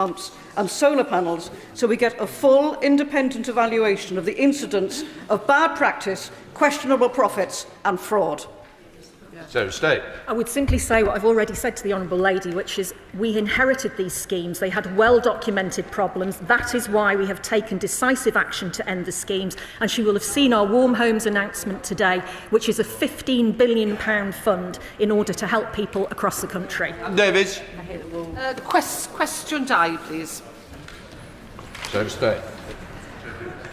pumps and solar panels, so we get a full independent evaluation of the incidence of bad practice, questionable profits and fraud. Secretary of State. I would simply say what I've already said to the Honourable Lady, which is we inherited these schemes. They had well-documented problems. That is why we have taken decisive action to end the schemes. And she will have seen our Warm Homes announcement today, which is a £15 billion fund in order to help people across the country. Davies. Question die, please. Secretary of State.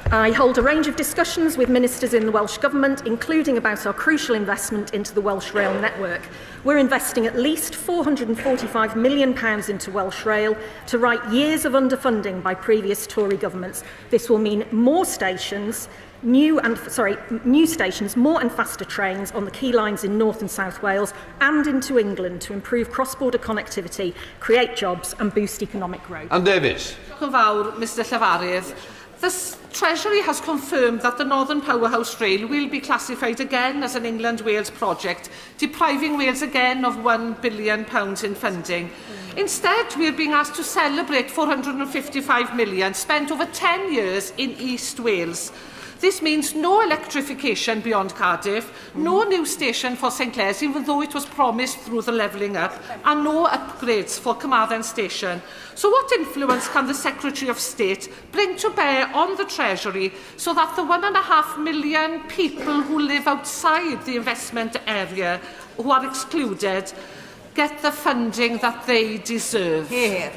I hold a range of discussions with ministers in the Welsh Government, including about our crucial investment into the Welsh Rail network. We're investing at least £445 million into Welsh Rail to right years of underfunding by previous Tory governments. This will mean more stations, new stations, more and faster trains on the key lines in North and South Wales and into England to improve cross-border connectivity, create jobs and boost economic growth. And Davies. Mr Llavarydd. The Treasury has confirmed that the Northern Powerhouse Rail will be classified again as an England-Wales project, depriving Wales again of £1 billion in funding. Instead, we are being asked to celebrate £455 million spent over 10 years in East Wales. This means no electrification beyond Cardiff, no new station for St Clears, even though it was promised through the levelling up, and no upgrades for Carmarthen Station. So what influence can the Secretary of State bring to bear on the Treasury so that the 1.5 million people who live outside the investment area, who are excluded, get the funding that they deserve? Here.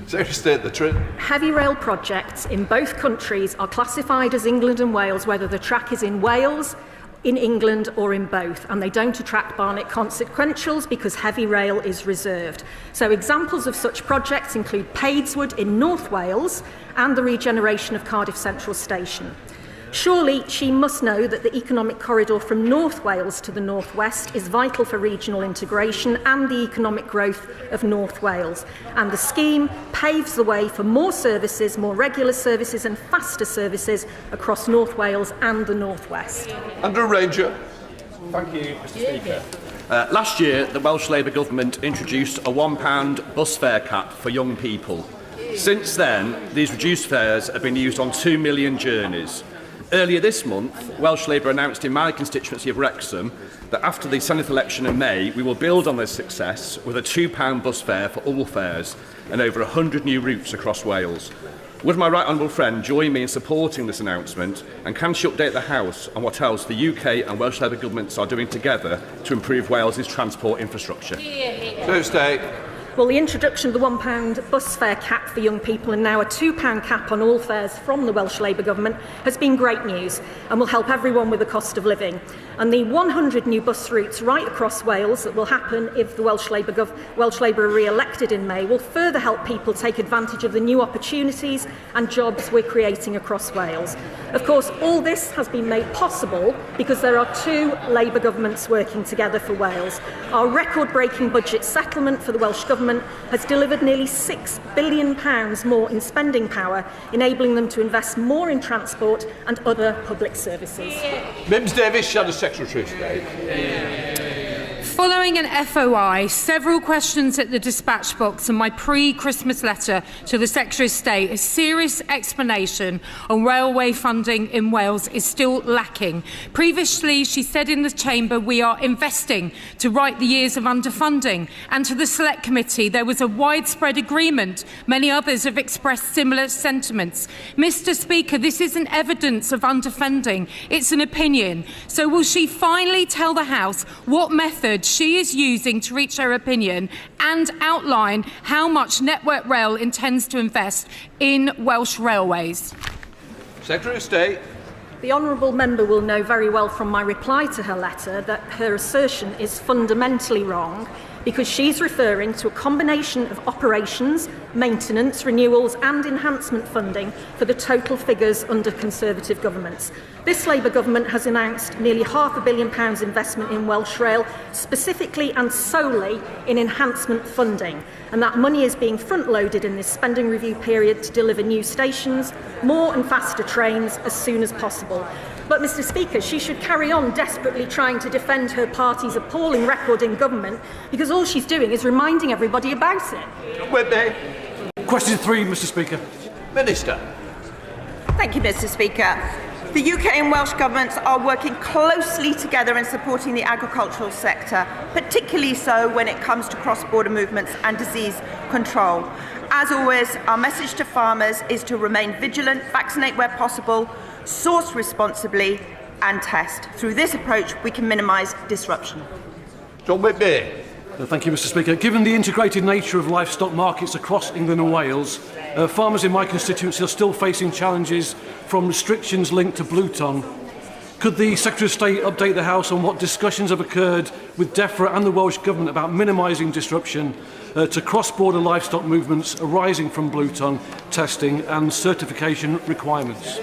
Secretary of State, the truth. Heavy rail projects in both countries are classified as England and Wales, whether the track is in Wales, in England or in both, and they don't attract Barnet consequentials because heavy rail is reserved. So examples of such projects include Padeswood in North Wales and the regeneration of Cardiff Central Station. Surely she must know that the economic corridor from North Wales to the North West is vital for regional integration and the economic growth of North Wales. And the scheme paves the way for more services, more regular services and faster services across North Wales and the North West. Andrew Ranger. Thank you, Mr Speaker. Last year, the Welsh Labour Government introduced a £1 bus fare cap for young people. Since then, these reduced fares have been used on 2 million journeys. Earlier this month, Welsh Labour announced in my constituency of Wrexham that after the Senedd election in May, we will build on this success with a £2 bus fare for all fares and over 100 new routes across Wales. Would my right honourable friend join me in supporting this announcement, and can she update the House on what else the UK and Welsh Labour governments are doing together to improve Wales's transport infrastructure? Secretary of State. Well, the introduction of the £1 bus fare cap for young people and now a £2 cap on all fares from the Welsh Labour Government has been great news and will help everyone with the cost of living. And the 100 new bus routes right across Wales that will happen if the Welsh Labour are re-elected in May will further help people take advantage of the new opportunities and jobs we're creating across Wales. Of course, all this has been made possible because there are two Labour governments working together for Wales. Our record-breaking budget settlement for the Welsh Government has delivered nearly £6 billion more in spending power, enabling them to invest more in transport and other public services. Mims Davies, Shadow Secretary of State. Following an FOI, several questions at the dispatch box and my pre-Christmas letter to the Secretary of State, a serious explanation on railway funding in Wales is still lacking. Previously, she said in the Chamber, we are investing to right the years of underfunding. And to the Select Committee, there was a widespread agreement. Many others have expressed similar sentiments. Mr Speaker, this isn't evidence of underfunding, it's an opinion. So will she finally tell the House what method she is using to reach her opinion and outline how much Network Rail intends to invest in Welsh railways? Secretary of State. The honourable member will know very well from my reply to her letter that her assertion is fundamentally wrong because she's referring to a combination of operations, maintenance, renewals and enhancement funding for the total figures under Conservative governments. This Labour government has announced nearly £500 million investment in Welsh Rail, specifically and solely in enhancement funding. And that money is being front-loaded in this spending review period to deliver new stations, more and faster trains as soon as possible. But, Mr Speaker, she should carry on desperately trying to defend her party's appalling record in government because all she's doing is reminding everybody about it. Whitby. Question 3, Mr Speaker. Minister. Thank you, Mr Speaker. The UK and Welsh governments are working closely together in supporting the agricultural sector, particularly so when it comes to cross-border movements and disease control. As always, our message to farmers is to remain vigilant, vaccinate where possible, source responsibly and test. Through this approach, we can minimise disruption. John Whitby. Thank you, Mr Speaker. Given the integrated nature of livestock markets across England and Wales, farmers in my constituency are still facing challenges from restrictions linked to blue tongue. Could the Secretary of State update the House on what discussions have occurred with DEFRA and the Welsh Government about minimising disruption to cross-border livestock movements arising from blue tongue testing and certification requirements?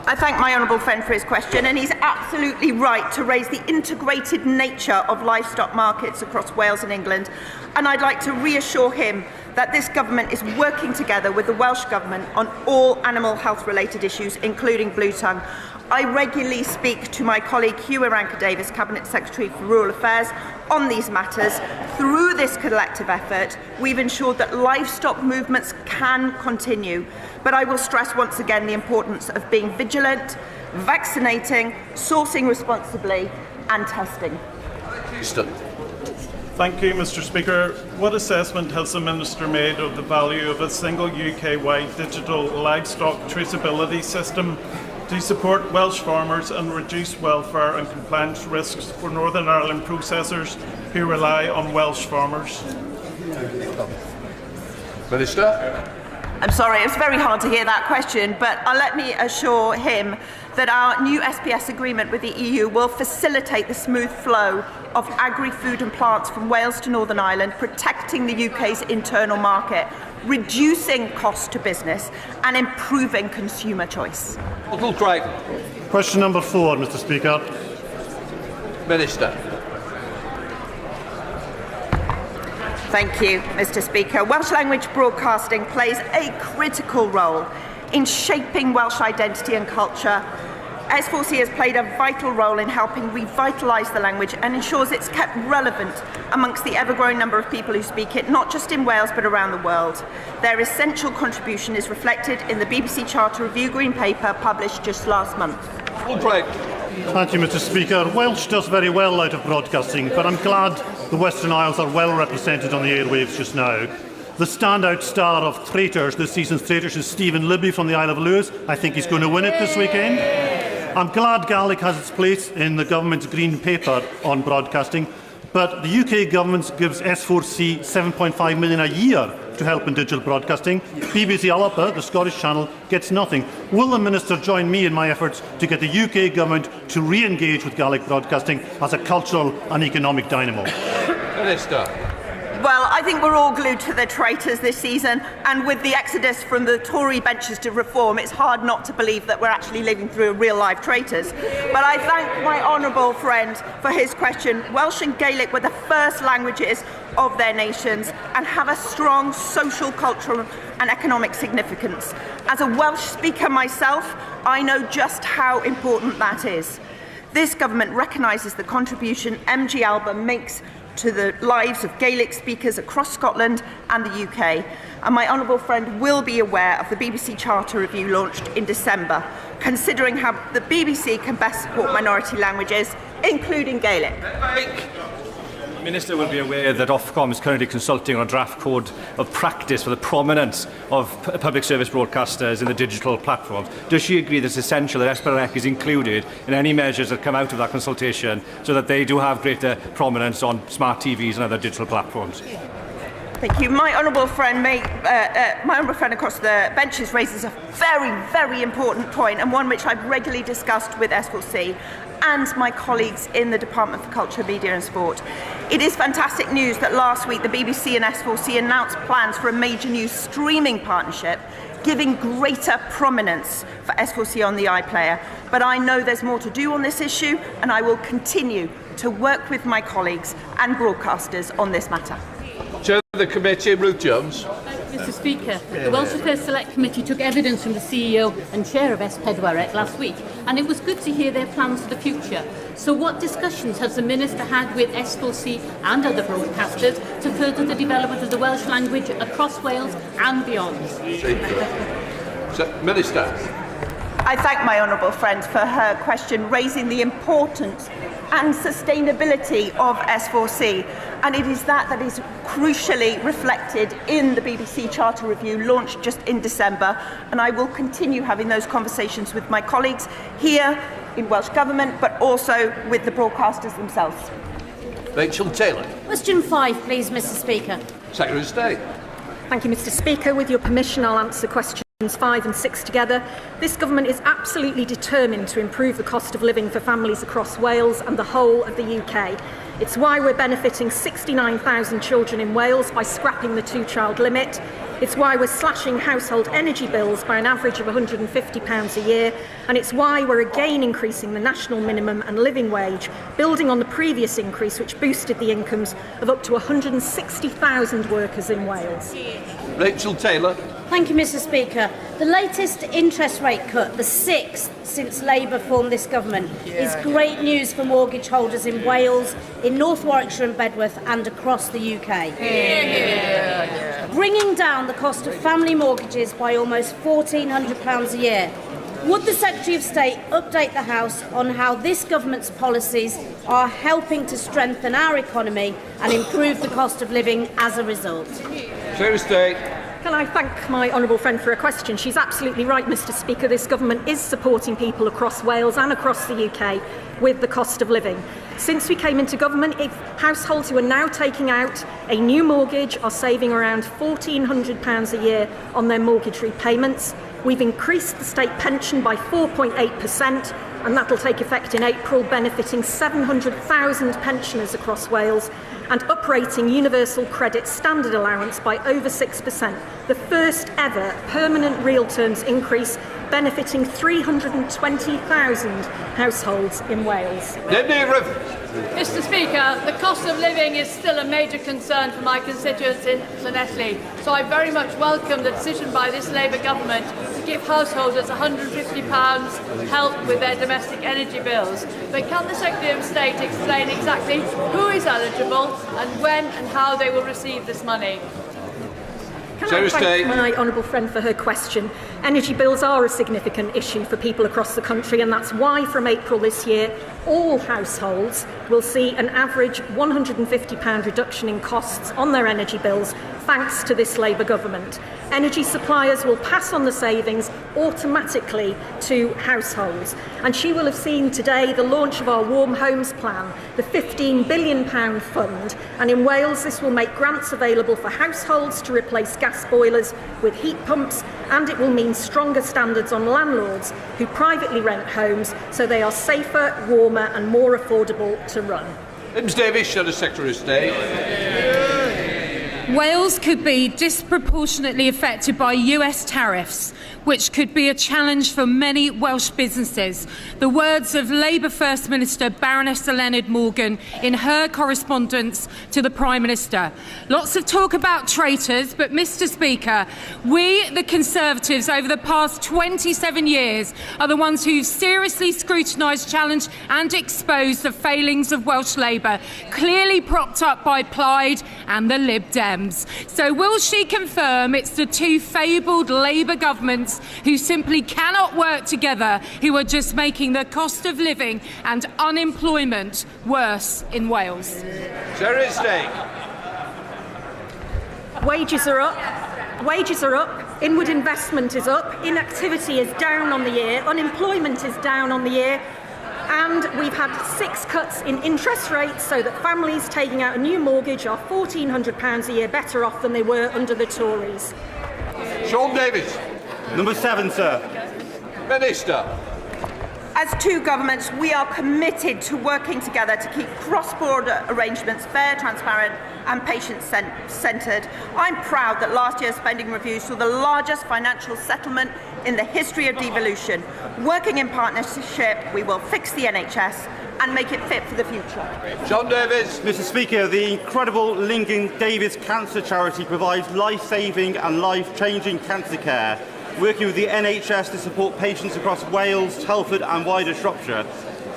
I thank my honourable friend for his question, and he's absolutely right to raise the integrated nature of livestock markets across Wales and England. And I'd like to reassure him that this government is working together with the Welsh Government on all animal health related issues, including blue tongue. I regularly speak to my colleague Hugh Iranka-Davis, Cabinet Secretary for Rural Affairs, on these matters. Through this collective effort, we've ensured that livestock movements can continue. But I will stress once again the importance of being vigilant, vaccinating, sourcing responsibly and testing. Thank you, Mr Speaker. What assessment has the Minister made of the value of a single UK-wide digital livestock traceability system to support Welsh farmers and reduce welfare and compliance risks for Northern Ireland processors who rely on Welsh farmers? Minister. I'm sorry, it's very hard to hear that question, but let me assure him that our new SPS agreement with the EU will facilitate the smooth flow of agri-food and plants from Wales to Northern Ireland, protecting the UK's internal market, reducing cost to business and improving consumer choice. Craig. Question number 4, Mr Speaker. Minister. Thank you, Mr Speaker. Welsh language broadcasting plays a critical role in shaping Welsh identity and culture. S4C has played a vital role in helping revitalise the language and ensures it's kept relevant amongst the ever-growing number of people who speak it, not just in Wales but around the world. Their essential contribution is reflected in the BBC Charter Review Green Paper published just last month. Craig. Thank you, Mr Speaker. Welsh does very well out of broadcasting, but I'm glad the Western Isles are well represented on the airwaves just now. The standout star of Traitors, this season's Traitors, is Stephen Libby from the Isle of Lewis. I think he's going to win it this weekend. I'm glad Gaelic has its place in the government's Green Paper on broadcasting, but the UK government gives S4C £7.5 million a year to help in digital broadcasting. BBC Alapa, the Scottish channel, gets nothing. Will the Minister join me in my efforts to get the UK government to re-engage with Gaelic broadcasting as a cultural and economic dynamo? Minister. Well, I think we're all glued to the traitors this season, and with the exodus from the Tory benches to reform, it's hard not to believe that we're actually living through real-life traitors. But I thank my honourable friend for his question. Welsh and Gaelic were the first languages of their nations and have a strong social, cultural and economic significance. As a Welsh speaker myself, I know just how important that is. This government recognises the contribution MG Alba makes to the lives of Gaelic speakers across Scotland and the UK. And my honourable friend will be aware of the BBC Charter Review launched in December, considering how the BBC can best support minority languages, including Gaelic. The Minister will be aware that Ofcom is currently consulting on a draft code of practice for the prominence of public service broadcasters in the digital platforms. Does she agree that it's essential that SPREC is included in any measures that come out of that consultation so that they do have greater prominence on smart TVs and other digital platforms? Thank you. My honourable friend across the benches raises a very, very important point, and one which I've regularly discussed with S4C and my colleagues in the Department for Culture, Media and Sport. It is fantastic news that last week the BBC and S4C announced plans for a major new streaming partnership, giving greater prominence for S4C on the iPlayer. But I know there's more to do on this issue, and I will continue to work with my colleagues and broadcasters on this matter. The committee, Ruth Jones. Mr Speaker, the Welsh Affairs Select Committee took evidence from the CEO and Chair of S4C last week, and it was good to hear their plans for the future. So what discussions has the Minister had with S4C and other broadcasters to further the development of the Welsh language across Wales and beyond? Minister. I thank my honourable friend for her question, raising the importance and sustainability of S4C, and it is that is crucially reflected in the BBC Charter Review launched just in December, and I will continue having those conversations with my colleagues here in Welsh Government, but also with the broadcasters themselves. Rachel Taylor. Question 5, please, Mr Speaker. Secretary of State. Thank you, Mr Speaker. With your permission, I'll answer questions 5 and 6 together. This government is absolutely determined to improve the cost of living for families across Wales and the whole of the UK. It's why we're benefiting 69,000 children in Wales by scrapping the 2-child limit. It's why we're slashing household energy bills by an average of £150 a year, and it's why we're again increasing the national minimum and living wage, building on the previous increase which boosted the incomes of up to 160,000 workers in Wales. Rachel Taylor. Thank you, Mr Speaker. The latest interest rate cut, the 6th since Labour formed this government, is great news for mortgage holders in Wales, in North Warwickshire and Bedworth and across the UK. Bringing down the cost of family mortgages by almost £1,400 a year. Would the Secretary of State update the House on how this government's policies are helping to strengthen our economy and improve the cost of living as a result? Secretary of State. Can I thank my honourable friend for her question? She's absolutely right, Mr Speaker. This government is supporting people across Wales and across the UK with the cost of living. Since we came into government, households who are now taking out a new mortgage are saving around £1,400 a year on their mortgage repayments. We've increased the state pension by 4.8%, and that'll take effect in April, benefiting 700,000 pensioners across Wales, and uprating universal credit standard allowance by over 6%, the first ever permanent real terms increase, benefiting 320,000 households in Wales. Mr Speaker, the cost of living is still a major concern for my constituents in Llanelli, so I very much welcome the decision by this Labour government to give householders £150 help with their domestic energy bills. But can the Secretary of State explain exactly who is eligible and when and how they will receive this money? Can I thank my honourable friend for her question? Energy bills are a significant issue for people across the country, and that's why from April this year all households will see an average £150 reduction in costs on their energy bills thanks to this Labour government. Energy suppliers will pass on the savings automatically to households, and she will have seen today the launch of our Warm Homes Plan, the £15 billion fund, and in Wales this will make grants available for households to replace gas boilers with heat pumps, and it will mean stronger standards on landlords who privately rent homes so they are safer, warmer and more affordable to run. Ms Davies, Secretary of State. Wales could be disproportionately affected by US tariffs, which could be a challenge for many Welsh businesses. The words of Labour First Minister Baroness Eluned Morgan in her correspondence to the Prime Minister. Lots of talk about traitors, but Mr Speaker, we, the Conservatives, over the past 27 years, are the ones who've seriously scrutinised, challenged and exposed the failings of Welsh Labour, clearly propped up by Plaid and the Lib Dems. So will she confirm it's the two fabled Labour governments who simply cannot work together who are just making the cost of living and unemployment worse in Wales? Secretary of State. Wages are up, inward investment is up, inactivity is down on the year, unemployment is down on the year, and we've had 6 cuts in interest rates so that families taking out a new mortgage are £1,400 a year better off than they were under the Tories. Sean Davis. Number 7, sir. Minister. As two governments, we are committed to working together to keep cross-border arrangements fair, transparent and patient-centred. I'm proud that last year's spending review saw the largest financial settlement in the history of devolution. Working in partnership, we will fix the NHS and make it fit for the future. John Davies. Mr. Speaker, the incredible Lincoln Davies Cancer Charity provides life-saving and life-changing cancer care, working with the NHS to support patients across Wales, Telford and wider Shropshire.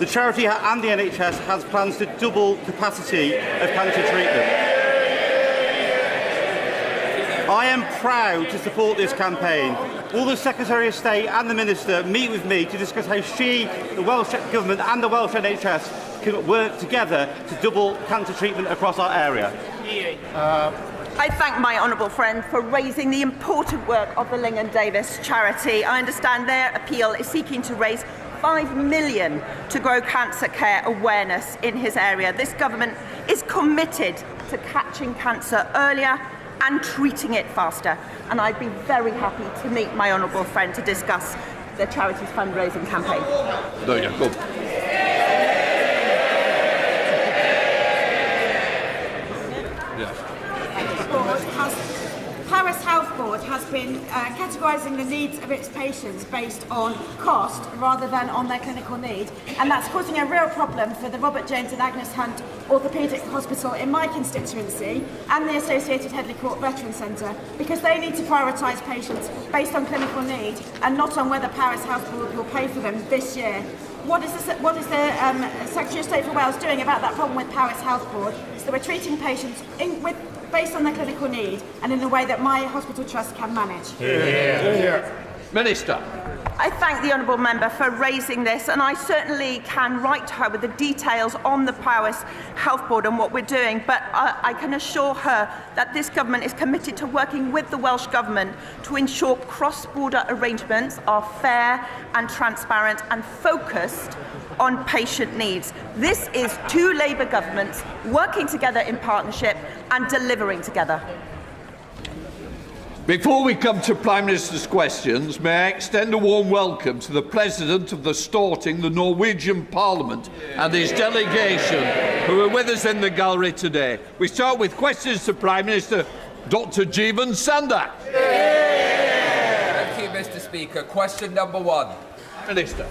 The charity and the NHS has plans to double capacity of cancer treatment. I am proud to support this campaign. Will the Secretary of State and the Minister meet with me to discuss how she, the Welsh Government and the Welsh NHS can work together to double cancer treatment across our area? I thank my honourable friend for raising the important work of the Lincoln Davies charity. I understand their appeal is seeking to raise £5 million to grow cancer care awareness in his area. This government is committed to catching cancer earlier and treating it faster. And I'd be very happy to meet my honourable friend to discuss the charity's fundraising campaign. There you go. Paris Health Board has been categorising the needs of its patients based on cost rather than on their clinical need, and that's causing a real problem for the Robert James and Agnes Hunt Orthopaedic Hospital in my constituency and the associated Headley Court Veterans Centre, because they need to prioritise patients based on clinical need and not on whether Paris Health Board will pay for them this year. What is the Secretary of State for Wales doing about that problem with Paris Health Board? So that we're treating patients based on their clinical need and in a way that my hospital trust can manage. Minister. I thank the honourable member for raising this, and I certainly can write to her with the details on the Powys Health Board and what we're doing, but I can assure her that this government is committed to working with the Welsh Government to ensure cross-border arrangements are fair and transparent and focused on patient needs. This is two Labour governments working together in partnership and delivering together. Before we come to Prime Minister's questions, may I extend a warm welcome to the President of the Storting, the Norwegian Parliament, and his delegation who are with us in the gallery today. We start with questions to Prime Minister Dr. Jeevan Sanda. Thank you, Mr. Speaker. Question number one. Minister.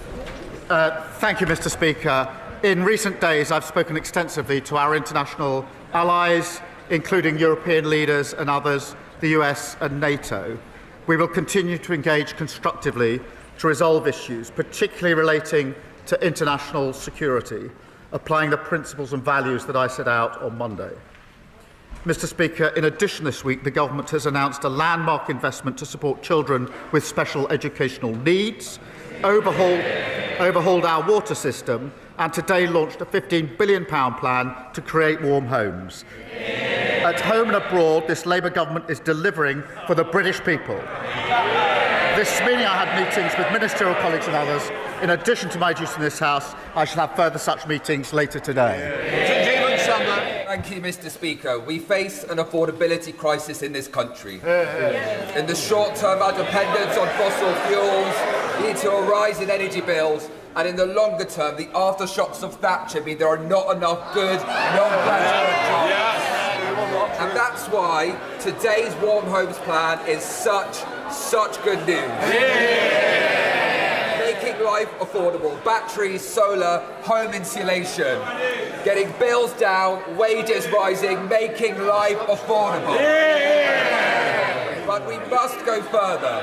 Thank you, Mr. Speaker. In recent days, I've spoken extensively to our international allies, including European leaders and others, the US and NATO. We will continue to engage constructively to resolve issues, particularly relating to international security, applying the principles and values that I set out on Monday. Mr. Speaker, in addition this week, the Government has announced a landmark investment to support children with special educational needs, overhauled our water system, and today launched a £15 billion plan to create warm homes. At home and abroad, this Labour government is delivering for the British people. This meeting I had meetings with ministerial colleagues and others. In addition to my duties in this House, I shall have further such meetings later today. Thank you, Mr. Speaker. We face an affordability crisis in this country. In the short term, our dependence on fossil fuels leads to a rise in energy bills, and in the longer term, the aftershocks of Thatcher mean there are not enough good non-graduate jobs. And that's why today's Warm Homes plan is such good news. Making life affordable, batteries, solar, home insulation, getting bills down, wages rising, making life affordable. But we must go further.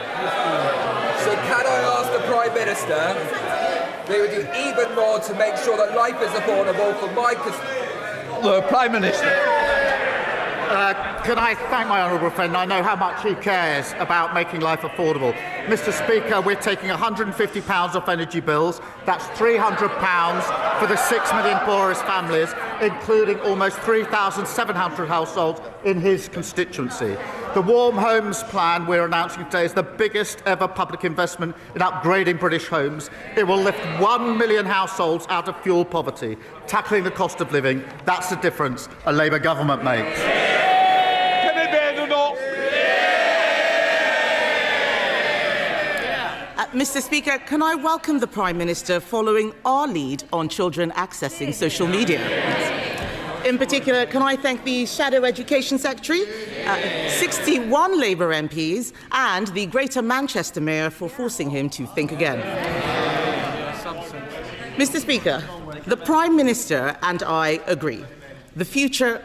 So can I ask the Prime Minister, they would do even more to make sure that life is affordable for my the Prime Minister. Can I thank my honourable friend? I know how much he cares about making life affordable. Mr. Speaker, we're taking £150 off energy bills. That's £300 for the 6 million poorest families, including almost 3,700 households in his constituency. The Warm Homes plan we're announcing today is the biggest ever public investment in upgrading British homes. It will lift 1 million households out of fuel poverty, tackling the cost of living. That's the difference a Labour government makes. Mr. Speaker, can I welcome the Prime Minister following our lead on children accessing social media? In particular, can I thank the Shadow Education Secretary, 61 Labour MPs and the Greater Manchester Mayor for forcing him to think again. Mr. Speaker, The Prime Minister and I agree. The future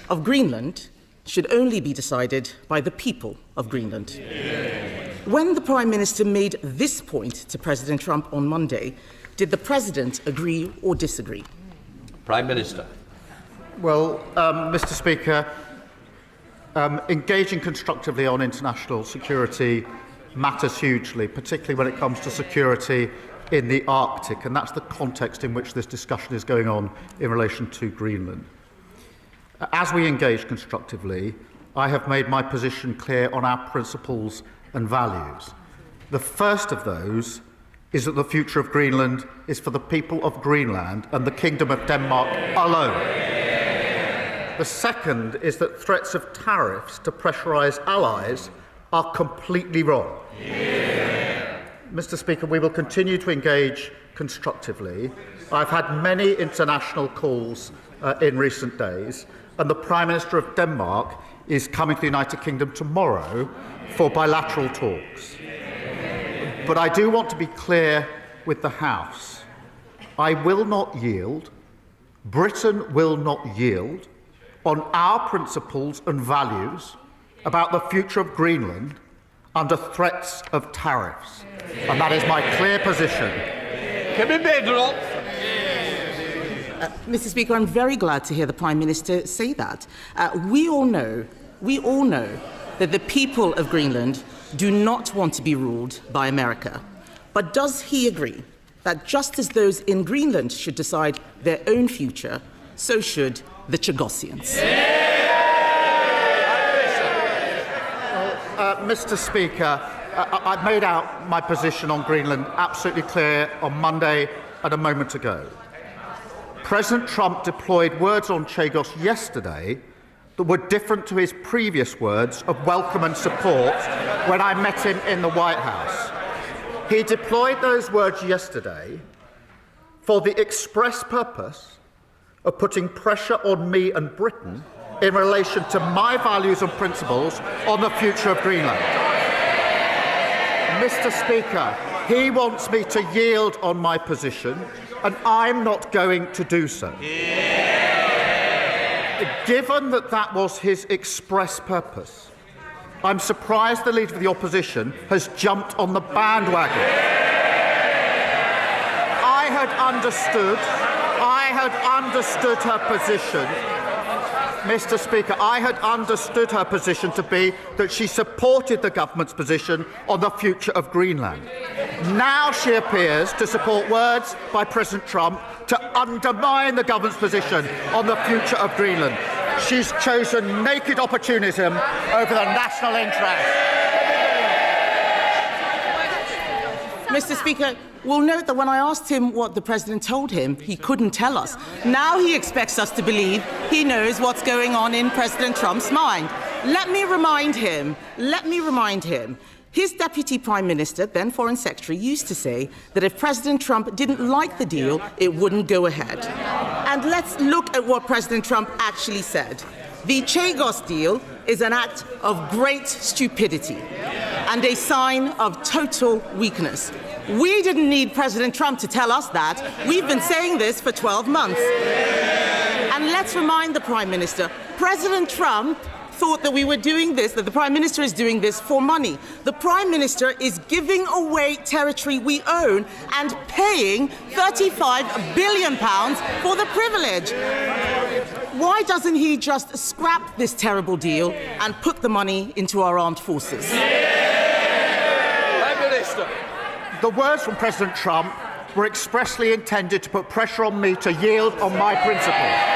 of Greenland should only be decided by the people of Greenland. When the Prime Minister made this point to President Trump on Monday, did the President agree or disagree? Prime Minister. Well, Mr. Speaker, engaging constructively on international security matters hugely, particularly when it comes to security in the Arctic, and that's the context in which this discussion is going on in relation to Greenland. As we engage constructively, I have made my position clear on our principles and values. The first of those is that the future of Greenland is for the people of Greenland and the Kingdom of Denmark alone. The second is that threats of tariffs to pressurise allies are completely wrong. Mr. Speaker, we will continue to engage constructively. I've had many international calls in recent days, and the Prime Minister of Denmark is coming to the United Kingdom tomorrow for bilateral talks. But I do want to be clear with the House. I will not yield, Britain will not yield on our principles and values about the future of Greenland under threats of tariffs. And that is my clear position. Mr. Speaker, I'm very glad to hear the Prime Minister say that. We all know that the people of Greenland do not want to be ruled by America. But does he agree that just as those in Greenland should decide their own future, so should the Chagossians? Mr. Speaker, I've made out my position on Greenland absolutely clear on Monday and a moment ago. President Trump deployed words on Chagos yesterday that were different to his previous words of welcome and support when I met him in the White House. He deployed those words yesterday for the express purpose of putting pressure on me and Britain in relation to my values and principles on the future of Greenland. Mr. Speaker, he wants me to yield on my position, and I'm not going to do so. Given that that was his express purpose, I'm surprised the Leader of the Opposition has jumped on the bandwagon. I had understood her position. Mr. Speaker, I had understood her position to be that she supported the government's position on the future of Greenland. Now she appears to support words by President Trump to undermine the government's position on the future of Greenland. She's chosen naked opportunism over the national interest. Mr. Speaker, we'll note that when I asked him what the President told him, he couldn't tell us. Now he expects us to believe he knows what's going on in President Trump's mind. Let me remind him. His Deputy Prime Minister, then Foreign Secretary, used to say that if President Trump didn't like the deal, it wouldn't go ahead. And let's look at what President Trump actually said. The Chagos deal is an act of great stupidity and a sign of total weakness. We didn't need President Trump to tell us that. We've been saying this for 12 months. And let's remind the Prime Minister, President Trump thought that we were doing this, that the Prime Minister is doing this for money. The Prime Minister is giving away territory we own and paying £35 billion for the privilege. Why doesn't he just scrap this terrible deal and put the money into our armed forces? Prime Minister. The words from President Trump were expressly intended to put pressure on me to yield on my principles.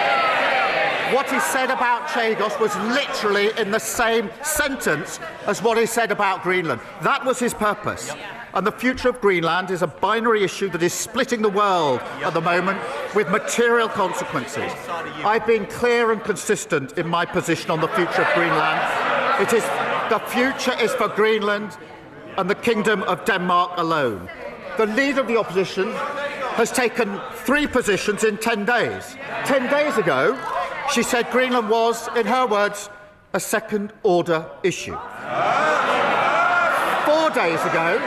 What he said about Chagos was literally in the same sentence as what he said about Greenland. That was his purpose. And the future of Greenland is a binary issue that is splitting the world at the moment with material consequences. I've been clear and consistent in my position on the future of Greenland. The future is for Greenland and the Kingdom of Denmark alone. The Leader of the Opposition has taken 3 positions in 10 days. 10 days ago, she said Greenland was, in her words, a second-order issue. 4 days ago,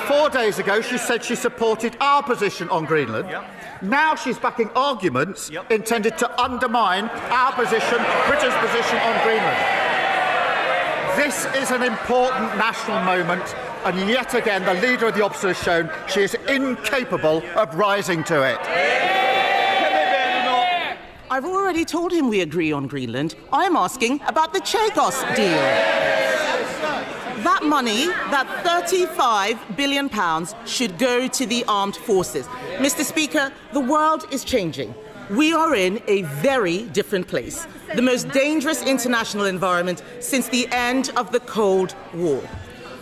4 days ago, she said she supported our position on Greenland. Now she's backing arguments intended to undermine our position, Britain's position on Greenland. This is an important national moment, and yet again the Leader of the Opposition has shown she is incapable of rising to it. I've already told him we agree on Greenland. I'm asking about the Chagos deal. That money, that £35 billion, should go to the armed forces. Mr. Speaker, the world is changing. We are in a very different place, the most dangerous international environment since the end of the Cold War.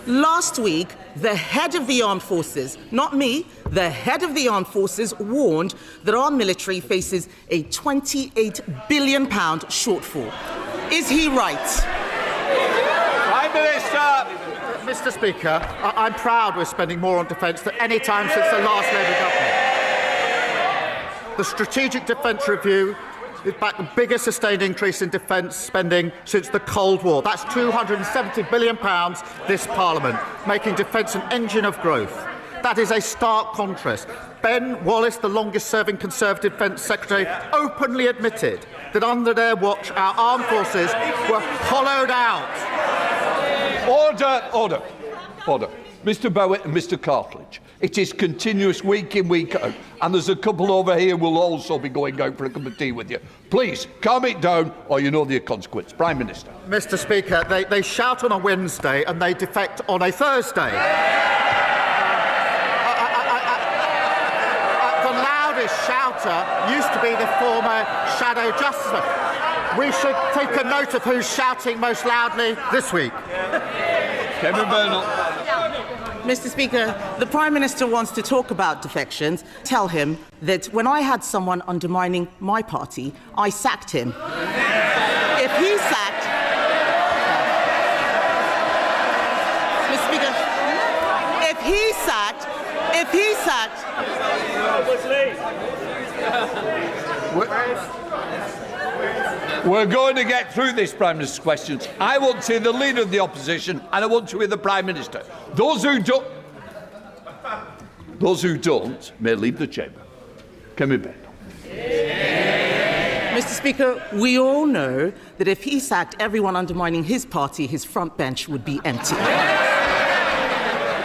Last week, the head of the armed forces, not me, the head of the armed forces warned that our military faces a £28 billion shortfall. Is he right? Prime Minister! Mr. Speaker, I'm proud we're spending more on defence than any time since the last Labour government. The Strategic Defence Review is back the biggest sustained increase in defence spending since the Cold War. That's £270 billion this Parliament, making defence an engine of growth. That is a stark contrast. Ben Wallace, the longest-serving Conservative Defence Secretary, openly admitted that under their watch our armed forces were hollowed out. Order. Mr. Bowitt and Mr. Cartledge, it is continuous week in, week out, and there's a couple over here who will also be going out for a cup of tea with you. Please, calm it down, or you know the consequence. Prime Minister. Mr. Speaker, they shout on a Wednesday and they defect on a Thursday. The loudest shouter used to be the former Shadow Justice. We should take a note of who's shouting most loudly this week. Kevin Bernal. Mr. Speaker, the Prime Minister wants to talk about defections. Tell him that when I had someone undermining my party, I sacked him. If he sacked... Mr. Speaker, if he sacked... We're going to get through this Prime Minister's questions. I want to hear the Leader of the Opposition and I want to hear the Prime Minister. Those who don't may leave the chamber. Kemi Ben. Mr. Speaker, we all know that if he sacked everyone undermining his party, his front bench would be empty.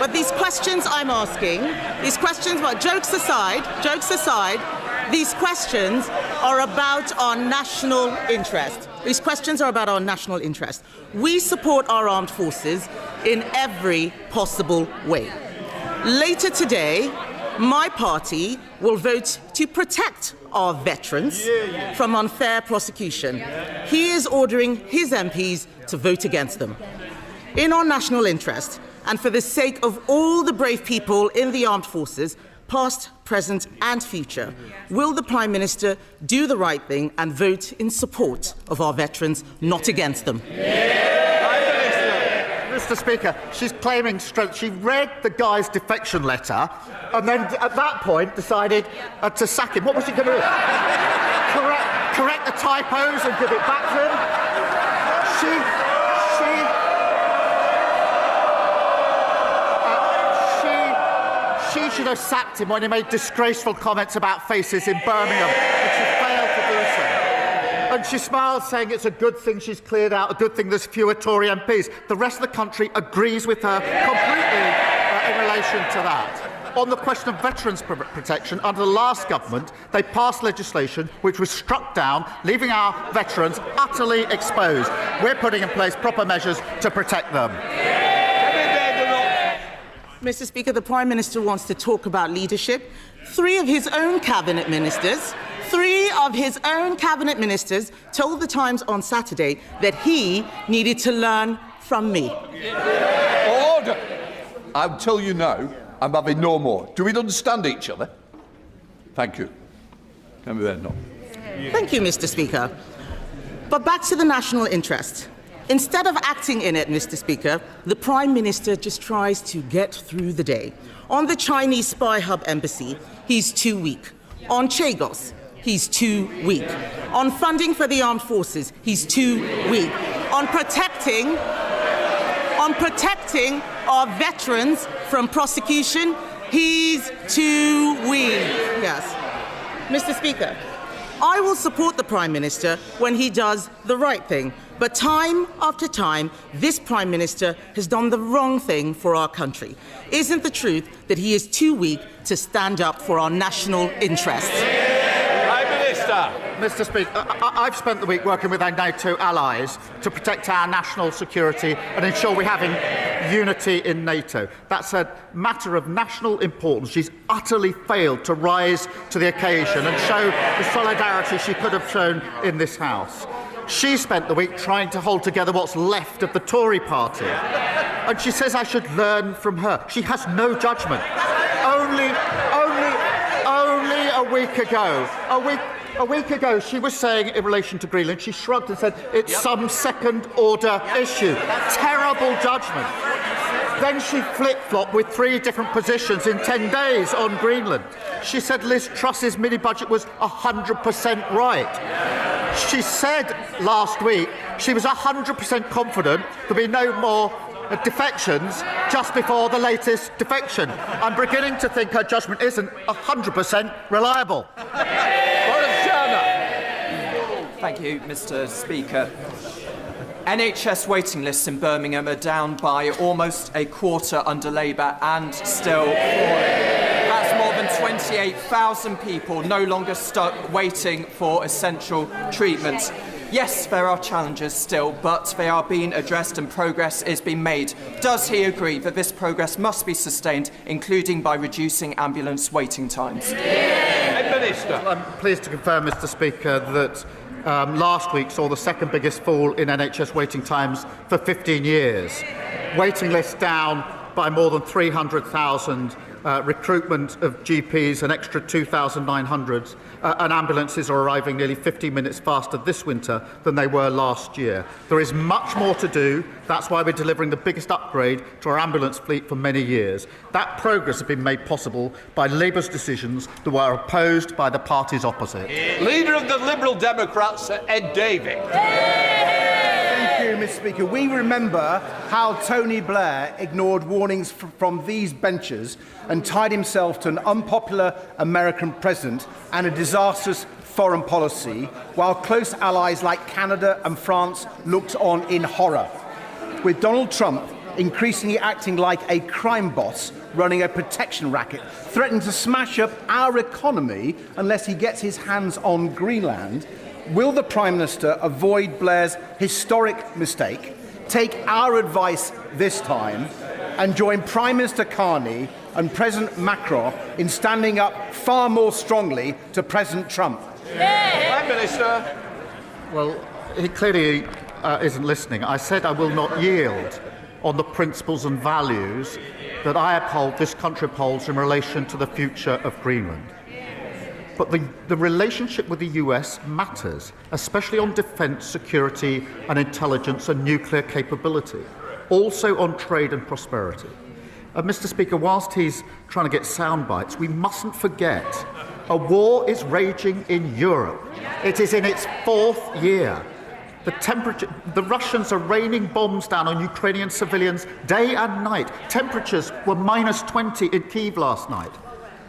But these questions I'm asking, these questions, but jokes aside, these questions are about our national interest. These questions are about our national interest. We support our armed forces in every possible way. Later today, my party will vote to protect our veterans from unfair prosecution. He is ordering his MPs to vote against them. In our national interest, and for the sake of all the brave people in the armed forces, past, present and future, will the Prime Minister do the right thing and vote in support of our veterans, not against them? Mr. Speaker, she's claiming strength. She read the guy's defection letter and then at that point decided to sack him. What was she going to do? Correct the typos and give it back to him? She should have sacked him when he made disgraceful comments about faces in Birmingham, and she failed to do so. And she smiles, saying it's a good thing she's cleared out, a good thing there's fewer Tory MPs. The rest of the country agrees with her completely in relation to that. On the question of veterans' protection, under the last government, they passed legislation which was struck down, leaving our veterans utterly exposed. We're putting in place proper measures to protect them. Mr. Speaker, the Prime Minister wants to talk about leadership. Three of his own cabinet ministers told the Times on Saturday that he needed to learn from me. Order! I'll tell you now, I'm having no more. Do we understand each other? Thank you. Can we then not? Thank you, Mr. Speaker. But back to the national interest. Instead of acting in it, Mr. Speaker, the Prime Minister just tries to get through the day. On the Chinese spy hub embassy, he's too weak. On Chagos, he's too weak. On funding for the armed forces, he's too weak. On protecting on protecting our veterans from prosecution. He's too weak. Yes. Mr. Speaker, I will support the Prime Minister when he does the right thing. But time after time, this Prime Minister has done the wrong thing for our country. Isn't the truth that he is too weak to stand up for our national interests? Prime Minister. Mr. Speaker, I've spent the week working with our NATO allies to protect our national security and ensure we have unity in NATO. That's a matter of national importance. She's utterly failed to rise to the occasion and show the solidarity she could have shown in this House. She spent the week trying to hold together what's left of the Tory party. And she says I should learn from her. She has no judgment. Only a week ago, she was saying in relation to Greenland, she shrugged and said it's some second-order issue. Terrible judgment. Then she flip-flopped with 3 different positions in 10 days on Greenland. She said Liz Truss's mini-budget was 100% right. She said last week she was 100% confident there'll be no more defections just before the latest defection. I'm beginning to think her judgment isn't 100% reliable. Thank you, Mr. Speaker. NHS waiting lists in Birmingham are down by almost a quarter under Labour and still falling. That's more than 28,000 people no longer stuck waiting for essential treatment. Yes, there are challenges still, but they are being addressed and progress is being made. Does he agree that this progress must be sustained, including by reducing ambulance waiting times? Minister. I'm pleased to confirm, Mr. Speaker, that last week saw the second biggest fall in NHS waiting times for 15 years. Waiting lists down by more than 300,000, recruitment of GPs an extra 2,900, and ambulances are arriving nearly 15 minutes faster this winter than they were last year. There is much more to do. That's why we're delivering the biggest upgrade to our ambulance fleet for many years. That progress has been made possible by Labour's decisions that were opposed by the parties opposite. Leader of the Liberal Democrats, Ed Davey. Thank you, Mr. Speaker. We remember how Tony Blair ignored warnings from these benches and tied himself to an unpopular American president and a disastrous foreign policy, while close allies like Canada and France looked on in horror. With Donald Trump increasingly acting like a crime boss running a protection racket, threatening to smash up our economy unless he gets his hands on Greenland, will the Prime Minister avoid Blair's historic mistake, take our advice this time, and join Prime Minister Carney and President Macron in standing up far more strongly to President Trump? Prime Minister. Well, he clearly isn't listening. I said I will not yield on the principles and values that I uphold, this country upholds in relation to the future of Greenland. But the relationship with the US matters, especially on defence, security and intelligence and nuclear capability, also on trade and prosperity. Mr. Speaker, whilst he's trying to get sound bites, we mustn't forget a war is raging in Europe. It is in its 4th year. The Russians are raining bombs down on Ukrainian civilians day and night. Temperatures were -20 in Kyiv last night.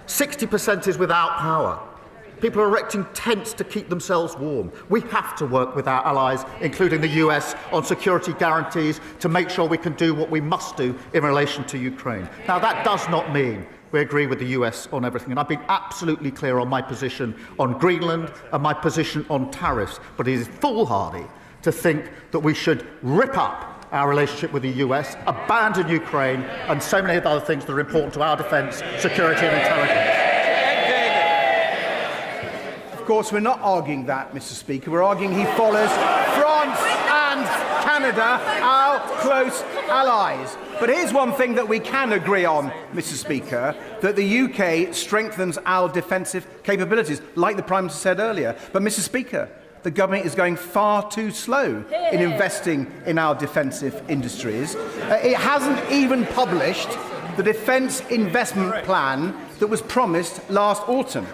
60% is without power. People are erecting tents to keep themselves warm. We have to work with our allies, including the US, on security guarantees to make sure we can do what we must do in relation to Ukraine. Now, that does not mean we agree with the US on everything, and I've been absolutely clear on my position on Greenland and my position on tariffs, but it is foolhardy to think that we should rip up our relationship with the US, abandon Ukraine, and so many other things that are important to our defence, security and intelligence. Of course, we're not arguing that, Mr. Speaker. We're arguing he follows France and Canada, our close allies. But here's one thing that we can agree on, Mr. Speaker, that the UK strengthens our defensive capabilities, like the Prime Minister said earlier. But, Mr. Speaker, the government is going far too slow in investing in our defensive industries. It hasn't even published the defence investment plan that was promised last autumn.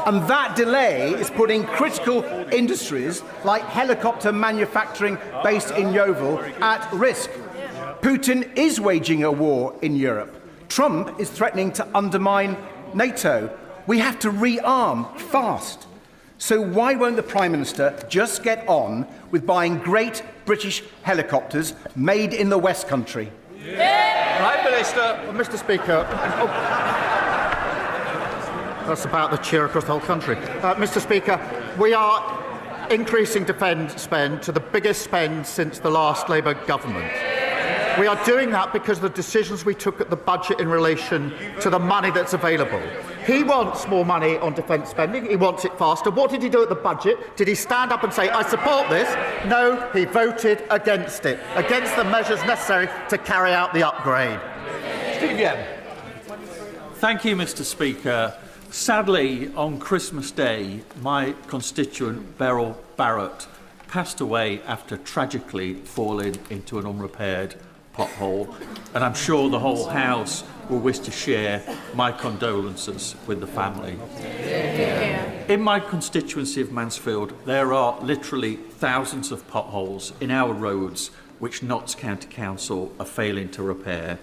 And that delay is putting critical industries like helicopter manufacturing based in Yeovil at risk. Putin is waging a war in Europe. Trump is threatening to undermine NATO. We have to rearm fast. So why won't the Prime Minister just get on with buying great British helicopters made in the West Country? Prime Minister. Well, Mr. Speaker, that's about the cheer across the whole country. Mr. Speaker, we are increasing defence spend to the biggest spend since the last Labour government. We are doing that because of the decisions we took at the budget in relation to the money that's available. He wants more money on defence spending. He wants it faster. What did he do at the budget? Did he stand up and say, I support this? No, he voted against it, against the measures necessary to carry out the upgrade. Steve Yem. Thank you, Mr. Speaker. Sadly, on Christmas Day, my constituent Beryl Barrett passed away after tragically falling into an unrepaired pothole, and I'm sure the whole House will wish to share my condolences with the family. In my constituency of Mansfield, there are literally thousands of potholes in our roads which Notts County Council are failing to repair.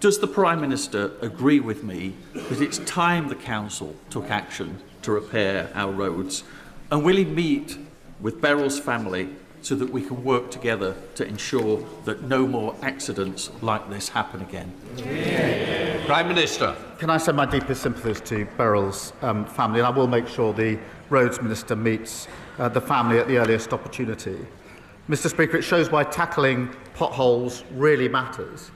Does the Prime Minister agree with me that it's time the Council took action to repair our roads? And will he meet with Beryl's family so that we can work together to ensure that no more accidents like this happen again? Prime Minister. Can I send my deepest sympathies to Beryl's family, and I will make sure the Roads Minister meets the family at the earliest opportunity. Mr. Speaker, it shows why tackling potholes really matters.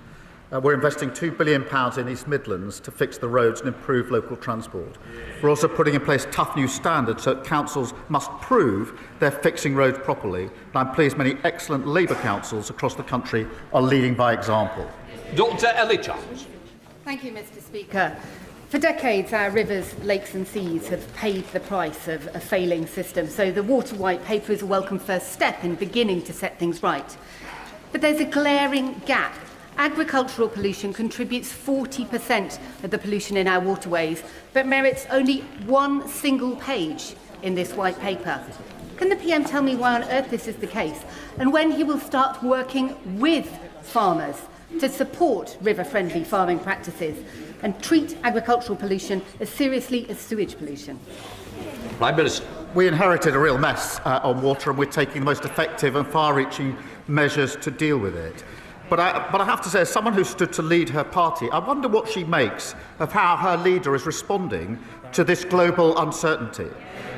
We're investing £2 billion in East Midlands to fix the roads and improve local transport. We're also putting in place tough new standards so that councils must prove they're fixing roads properly. And I'm pleased many excellent Labour councils across the country are leading by example. Dr. Ellie Charles. Thank you, Mr. Speaker. For decades, our rivers, lakes and seas have paid the price of a failing system, so the Water White Paper is a welcome first step in beginning to set things right. But there's a glaring gap. Agricultural pollution contributes 40% of the pollution in our waterways, but merits only one single page in this white paper. Can the PM tell me why on earth this is the case, and when he will start working with farmers to support river-friendly farming practices and treat agricultural pollution as seriously as sewage pollution? Prime Minister. We inherited a real mess on water, and we're taking the most effective and far-reaching measures to deal with it. But I have to say, as someone who stood to lead her party, I wonder what she makes of how her leader is responding to this global uncertainty.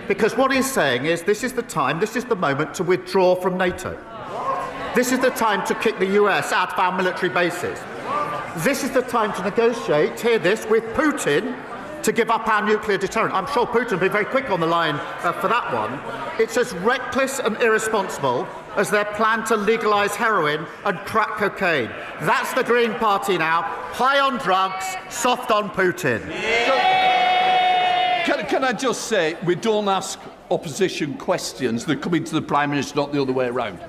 Because what he's saying is this is the time, this is the moment to withdraw from NATO. This is the time to kick the US out of our military bases. This is the time to negotiate, hear this, with Putin to give up our nuclear deterrent. I'm sure Putin will be very quick on the line for that one. It's as reckless and irresponsible as their plan to legalise heroin and crack cocaine. That's the Green Party now. High on drugs, soft on Putin. Can I just say, we don't ask opposition questions that come into the Prime Minister, not the other way around.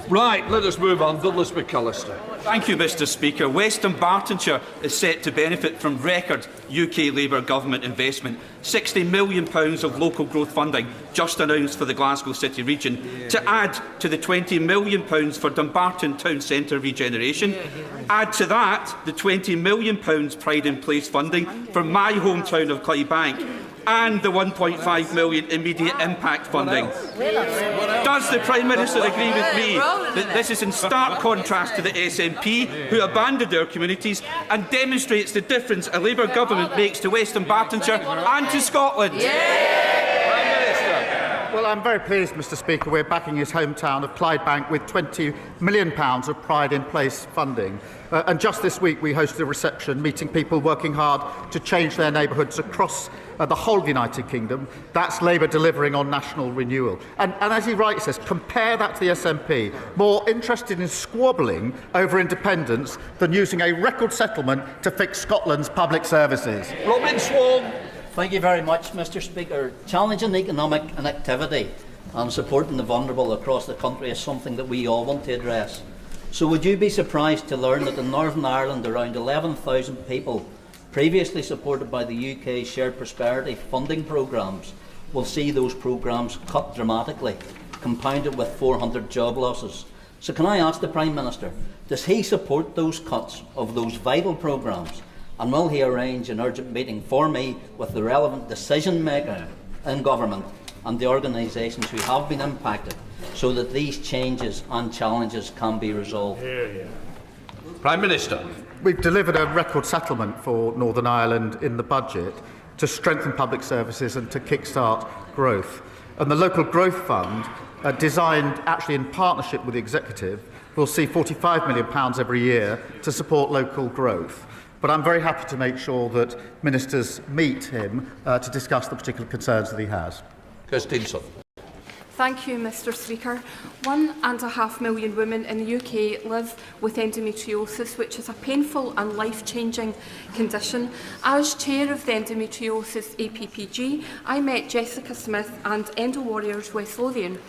Right, let us move on. Douglas McAllister. Thank you, Mr. Speaker. West Dunbartonshire is set to benefit from record UK Labour government investment. £60 million of local growth funding just announced for the Glasgow City region, to add to the £20 million for Dumbarton Town Centre regeneration. Add to that the £20 million Pride in Place funding for my hometown of Clydebank, and the £1.5 million immediate impact funding. Does the Prime Minister agree with me that this is in stark contrast to the SNP, who abandoned their communities, and demonstrates the difference a Labour government makes to West Dunbartonshire and to Scotland? Well, I'm very pleased, Mr. Speaker, we're backing his hometown of Clydebank with £20 million of Pride in Place funding. And just this week we hosted a reception meeting people working hard to change their neighbourhoods across the whole of the United Kingdom. That's Labour delivering on national renewal. And as he rightly says, compare that to the SNP, more interested in squabbling over independence than using a record settlement to fix Scotland's public services. Robin Swan. Thank you very much, Mr. Speaker. Challenging economic activity and supporting the vulnerable across the country is something that we all want to address. So would you be surprised to learn that in Northern Ireland around 11,000 people previously supported by the UK Shared Prosperity funding programmes will see those programmes cut dramatically, compounded with 400 job losses. So can I ask the Prime Minister, does he support those cuts of those vital programmes? And will he arrange an urgent meeting for me with the relevant decision maker in government and the organisations who have been impacted so that these changes and challenges can be resolved? Prime Minister. We've delivered a record settlement for Northern Ireland in the budget to strengthen public services and to kickstart growth. And the Local Growth Fund, designed actually in partnership with the Executive, will see £45 million every year to support local growth. But I'm very happy to make sure that ministers meet him to discuss the particular concerns that he has. Kirstine. Thank you, Mr. Speaker. 1.5 million women in the UK live with endometriosis, which is a painful and life-changing condition. As chair of the Endometriosis APPG, I met Jessica Smith and Endo Warriors West Lothian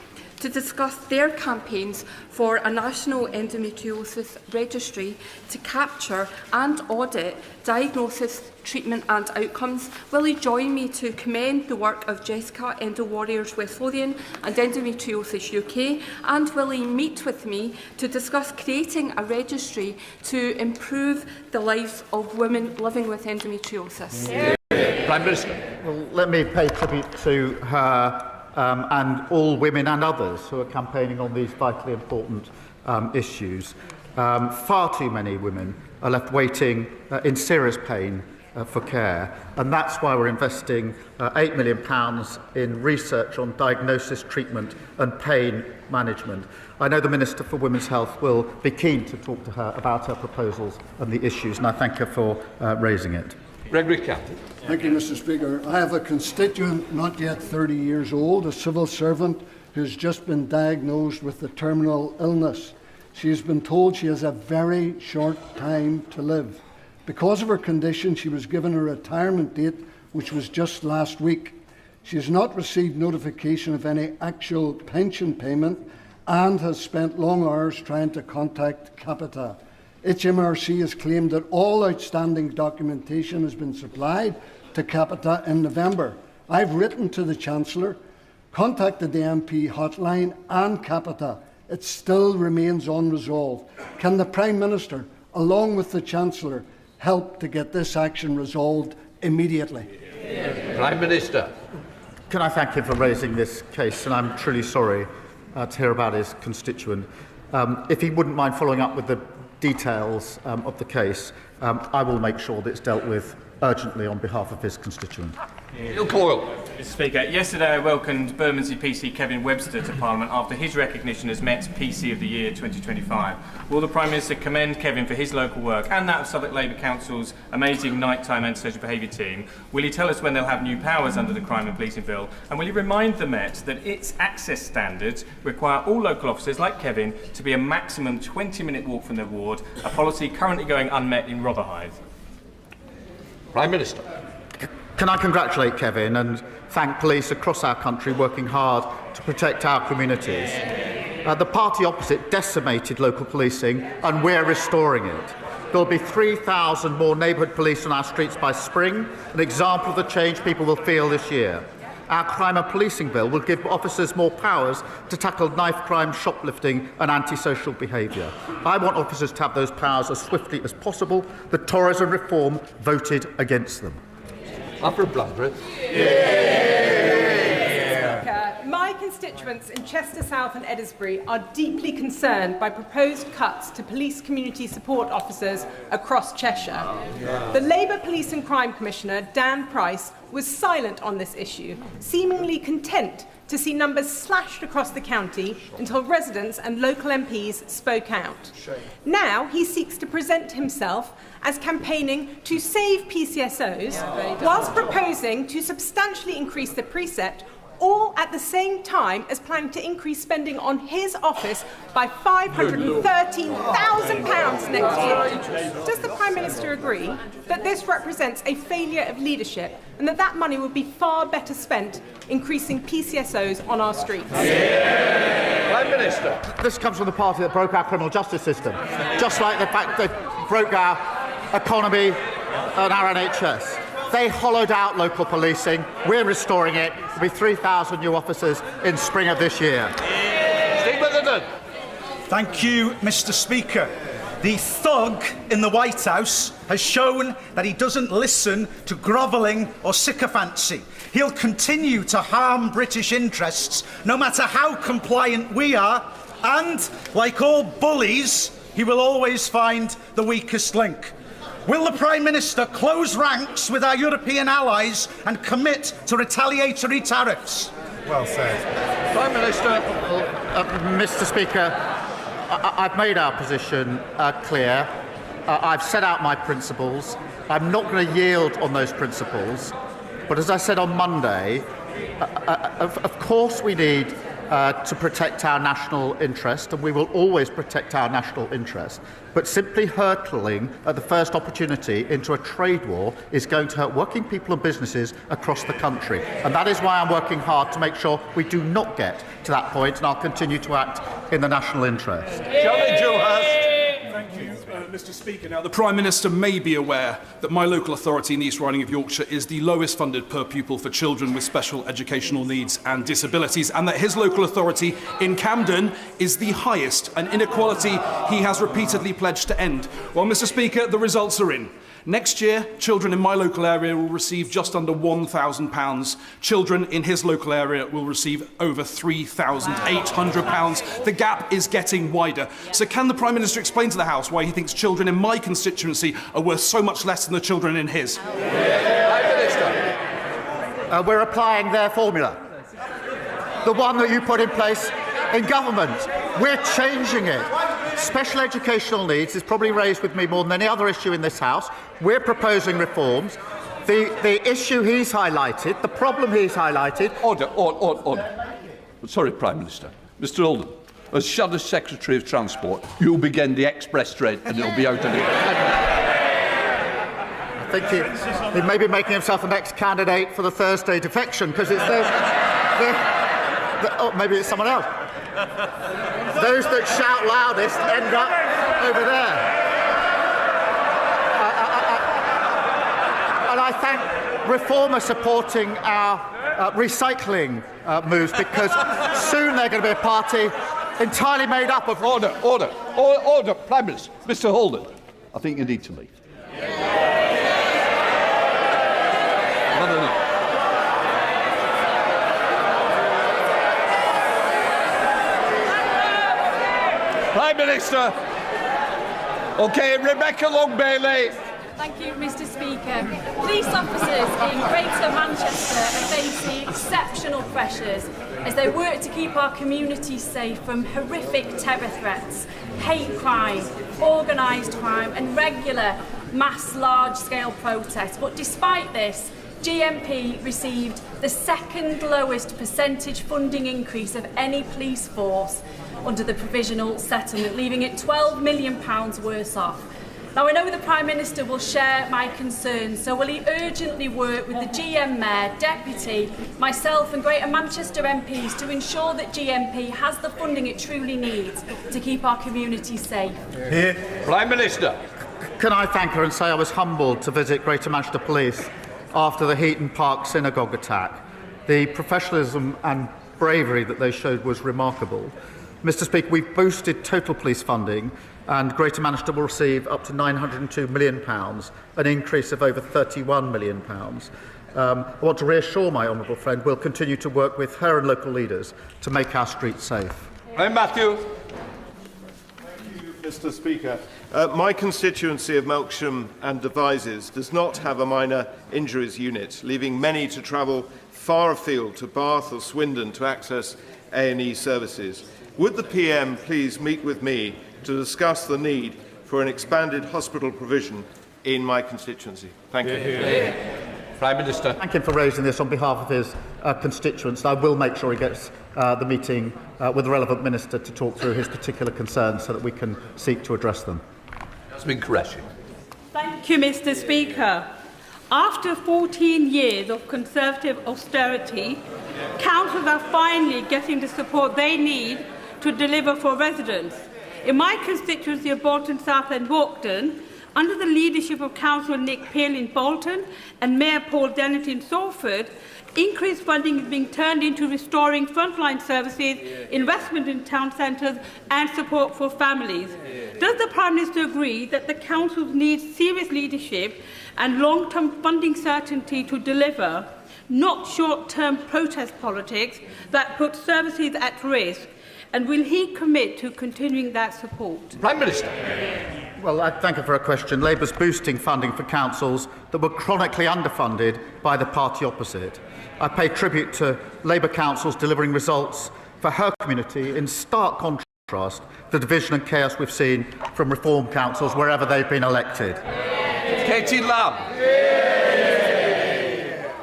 to discuss their campaigns for a national endometriosis registry to capture and audit diagnosis, treatment and outcomes. Will he join me to commend the work of Jessica, Endo Warriors West Lothian and Endometriosis UK, and will he meet with me to discuss creating a registry to improve the lives of women living with endometriosis? Prime Minister. Well, let me pay tribute to her and all women and others who are campaigning on these vitally important issues. Far too many women are left waiting in serious pain for care, and that's why we're investing £8 million in research on diagnosis, treatment and pain management. I know the Minister for Women's Health will be keen to talk to her about her proposals and the issues, and I thank her for raising it. Gregory Captain. Thank you, Mr. Speaker. I have a constituent not yet 30 years old, a civil servant who's just been diagnosed with a terminal illness. She has been told she has a very short time to live. Because of her condition, she was given a retirement date, which was just last week. She has not received notification of any actual pension payment and has spent long hours trying to contact Capita. HMRC has claimed that all outstanding documentation has been supplied to Capita in November. I've written to the Chancellor, contacted the MP hotline and Capita. It still remains unresolved. Can the Prime Minister, along with the Chancellor, help to get this action resolved immediately? Prime Minister. Can I thank him for raising this case, and I'm truly sorry to hear about his constituent. If he wouldn't mind following up with the details of the case, I will make sure that it's dealt with urgently on behalf of his constituent. Neil Coyle. Mr. Speaker, yesterday I welcomed Bermondsey PC Kevin Webster to Parliament after his recognition as Met's PC of the Year 2025. Will the Prime Minister commend Kevin for his local work and that of Southwark Labour Council's amazing nighttime antisocial behaviour team? Will he tell us when they'll have new powers under the Crime and Policing Bill? And will he remind the Met that its access standards require all local officers like Kevin to be a maximum 20-minute walk from their ward, a policy currently going unmet in Rotherhithe? Prime Minister. Can I congratulate Kevin and thank police across our country working hard to protect our communities? The party opposite decimated local policing and we're restoring it. There will be 3,000 more neighbourhood police on our streets by spring, an example of the change people will feel this year. Our Crime and Policing Bill will give officers more powers to tackle knife crime, shoplifting and antisocial behaviour. I want officers to have those powers as swiftly as possible. The Tories and Reform voted against them. Upper Bladford. My constituents in Chester South and Eddisbury are deeply concerned by proposed cuts to police community support officers across Cheshire. The Labour Police and Crime Commissioner, Dan Price, was silent on this issue, seemingly content to see numbers slashed across the county until residents and local MPs spoke out. Now he seeks to present himself as campaigning to save PCSOs, whilst proposing to substantially increase the precept, all at the same time as planning to increase spending on his office by £513,000 next year. Does the Prime Minister agree that this represents a failure of leadership and that money would be far better spent increasing PCSOs on our streets? Prime Minister. This comes from the party that broke our criminal justice system, just like the fact they broke our economy and our NHS. They hollowed out local policing. We're restoring it. There'll be 3,000 new officers in spring of this year. Steve Witherden. Thank you, Mr. Speaker. The thug in the White House has shown that he doesn't listen to grovelling or sycophancy. He'll continue to harm British interests, no matter how compliant we are, and, like all bullies, he will always find the weakest link. Will the Prime Minister close ranks with our European allies and commit to retaliatory tariffs? Well said. Prime Minister. Mr. Speaker, I've made our position clear. I've set out my principles. I'm not going to yield on those principles. But as I said on Monday, of course we need to protect our national interest, and we will always protect our national interest. But simply hurtling at the first opportunity into a trade war is going to hurt working people and businesses across the country. And that is why I'm working hard to make sure we do not get to that point, and I'll continue to act in the national interest. Thank you, Mr. Speaker. Now, the Prime Minister may be aware that my local authority in the East Riding of Yorkshire is the lowest funded per pupil for children with special educational needs and disabilities, and that his local authority in Camden is the highest, an inequality he has repeatedly pledged to end. Well, Mr. Speaker, the results are in. Next year, children in my local area will receive just under £1,000. Children in his local area will receive over £3,800. The gap is getting wider. So can the Prime Minister explain to the House why he thinks children in my constituency are worth so much less than the children in his? We're applying their formula. The one that you put in place in government. We're changing it. Special educational needs is probably raised with me more than any other issue in this House. We're proposing reforms. The issue he's highlighted, the problem he's highlighted... Order. Sorry, Prime Minister. Mr Holden, as Shadow Secretary of Transport, you'll begin the express train and it'll be out of here. I think he may be making himself the next candidate for the Thursday defection, because it's oh, maybe it's someone else. Those that shout loudest end up over there. And I thank Reform are supporting our recycling moves, because soon they're going to be a party entirely made up of... Order. Prime Minister. Mr Holden, I think you need to leave. No. Prime Minister. OK, Rebecca Long-Bailey. Thank you, Mr. Speaker. Police officers in Greater Manchester are facing exceptional pressures as they work to keep our communities safe from horrific terror threats, hate crime, organised crime and regular mass large-scale protests. But despite this, GMP received the second lowest percentage funding increase of any police force under the provisional settlement, leaving it £12 million worse off. Now, I know the Prime Minister will share my concerns, so will he urgently work with the GM Mayor, Deputy, myself and Greater Manchester MPs to ensure that GMP has the funding it truly needs to keep our communities safe? Here. Prime Minister. Can I thank her and say I was humbled to visit Greater Manchester Police after the Heaton Park synagogue attack. The professionalism and bravery that they showed was remarkable. Mr. Speaker, we've boosted total police funding, and Greater Manchester will receive up to £902 million, an increase of over £31 million. I want to reassure my honourable friend we'll continue to work with her and local leaders to make our streets safe. Matthew. Thank you, Mr. Speaker. My constituency of Melksham and Devizes does not have a minor injuries unit, leaving many to travel far afield to Bath or Swindon to access A&E services. Would the PM please meet with me to discuss the need for an expanded hospital provision in my constituency? Thank you. Prime Minister. Thank him for raising this on behalf of his constituents. I will make sure he gets the meeting with the relevant minister to talk through his particular concerns so that we can seek to address them. Jasmine Qureshi. Thank you, Mr. Speaker. After 14 years of Conservative austerity, councils are finally getting the support they need to deliver for residents. In my constituency of Bolton South and Walkden, Under the leadership of Councillor Nick Peel in Bolton and Mayor Paul Dennett in Salford, increased funding is being turned into restoring frontline services, investment in town centres and support for families. Does the Prime Minister agree that the Council needs serious leadership and long-term funding certainty to deliver, not short-term protest politics that put services at risk? And will he commit to continuing that support? Prime Minister. Well, I thank you for a question. Labour's boosting funding for councils that were chronically underfunded by the party opposite. I pay tribute to Labour councils delivering results for her community in stark contrast to the division and chaos we've seen from reform councils wherever they've been elected. Katie Lamb.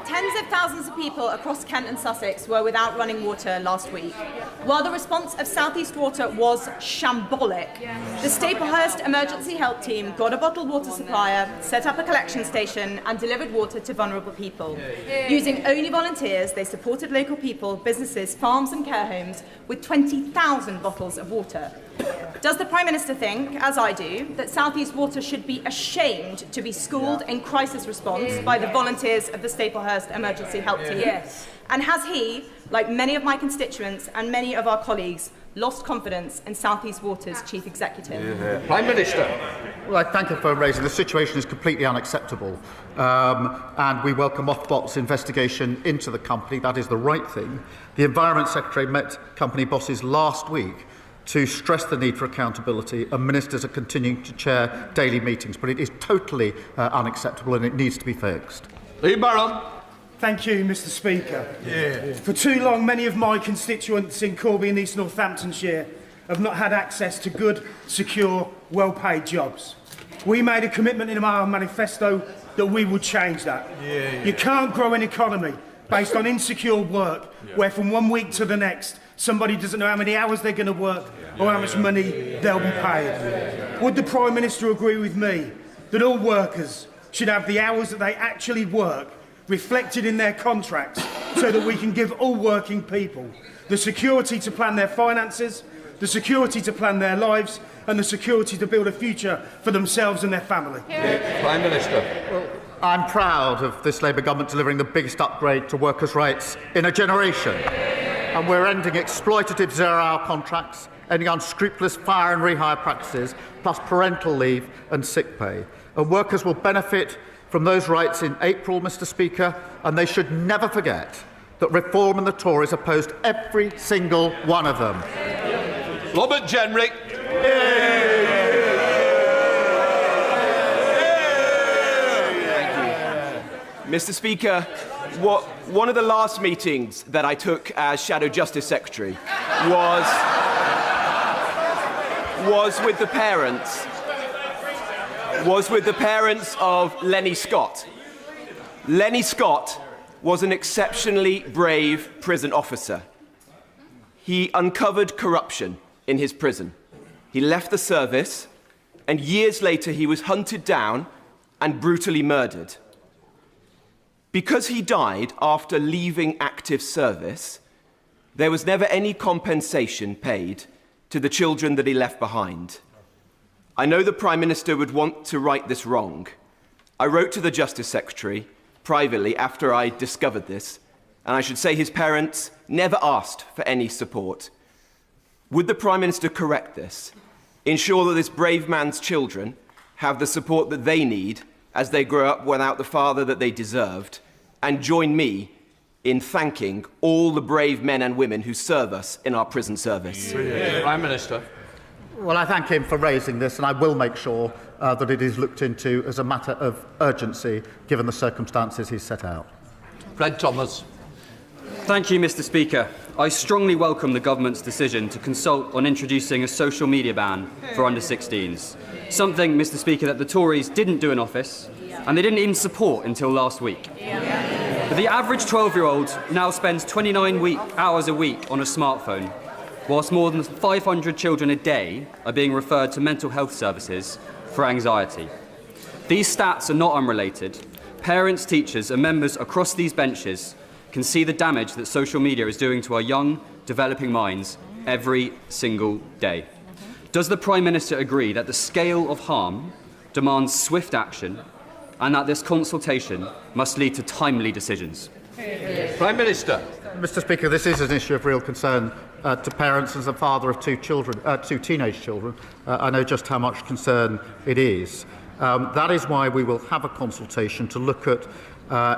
Tens of thousands of people across Kent and Sussex were without running water last week. While the response of South East Water was shambolic, the Staplehurst Emergency Help Team got a bottled water supplier, set up a collection station and delivered water to vulnerable people. Using only volunteers, they supported local people, businesses, farms and care homes with 20,000 bottles of water. Does the Prime Minister think, as I do, that South East Water should be ashamed to be schooled in crisis response by the volunteers of the Staplehurst Emergency Help Team? Yes. And has he, like many of my constituents and many of our colleagues, lost confidence in South East Water's Chief Executive? Prime Minister. Well, I thank you for raising. The situation is completely unacceptable, and we welcome Ofbot's investigation into the company. That is the right thing. The Environment Secretary met company bosses last week to stress the need for accountability, and ministers are continuing to chair daily meetings, but it is totally unacceptable and it needs to be fixed. Lee Barron. Thank you, Mr. Speaker. For too long, many of my constituents in Corby and East Northamptonshire have not had access to good, secure, well-paid jobs. We made a commitment in our manifesto that we would change that. You can't grow an economy based on insecure work, where from one week to the next, somebody doesn't know how many hours they're going to work or how much money they'll be paid. Would the Prime Minister agree with me that all workers should have the hours that they actually work reflected in their contracts so that we can give all working people the security to plan their finances, the security to plan their lives and the security to build a future for themselves and their family? Prime Minister. Well, I'm proud of this Labour government delivering the biggest upgrade to workers' rights in a generation. And we're ending exploitative zero-hour contracts, ending unscrupulous fire and rehire practices, plus parental leave and sick pay. And workers will benefit from those rights in April, Mr. Speaker, and they should never forget that Reform and the Tories opposed every single one of them. Robert Jenrick. Mr. Speaker, one of the last meetings that I took as Shadow Justice Secretary was with the parents of Lenny Scott. Lenny Scott was an exceptionally brave prison officer. He uncovered corruption in his prison. He left the service, and years later he was hunted down and brutally murdered. Because he died after leaving active service, there was never any compensation paid to the children that he left behind. I know the Prime Minister would want to right this wrong. I wrote to the Justice Secretary privately after I discovered this, and I should say his parents never asked for any support. Would the Prime Minister correct this, ensure that this brave man's children have the support that they need as they grow up without the father that they deserved, and join me in thanking all the brave men and women who serve us in our prison service? Prime Minister. Well, I thank him for raising this, and I will make sure that it is looked into as a matter of urgency, given the circumstances he's set out. Fred Thomas. Thank you, Mr. Speaker. I strongly welcome the government's decision to consult on introducing a social media ban for under-16s, something, Mr. Speaker, that the Tories didn't do in office, and they didn't even support until last week. But the average 12-year-old now spends 29 hours a week on a smartphone, whilst more than 500 children a day are being referred to mental health services for anxiety. These stats are not unrelated. Parents, teachers and members across these benches can see the damage that social media is doing to our young, developing minds every single day. Does the Prime Minister agree that the scale of harm demands swift action and that this consultation must lead to timely decisions. Prime Minister. Mr. Speaker, this is an issue of real concern to parents. As a father of two teenage children, I know just how much concern it is. That is why we will have a consultation to look at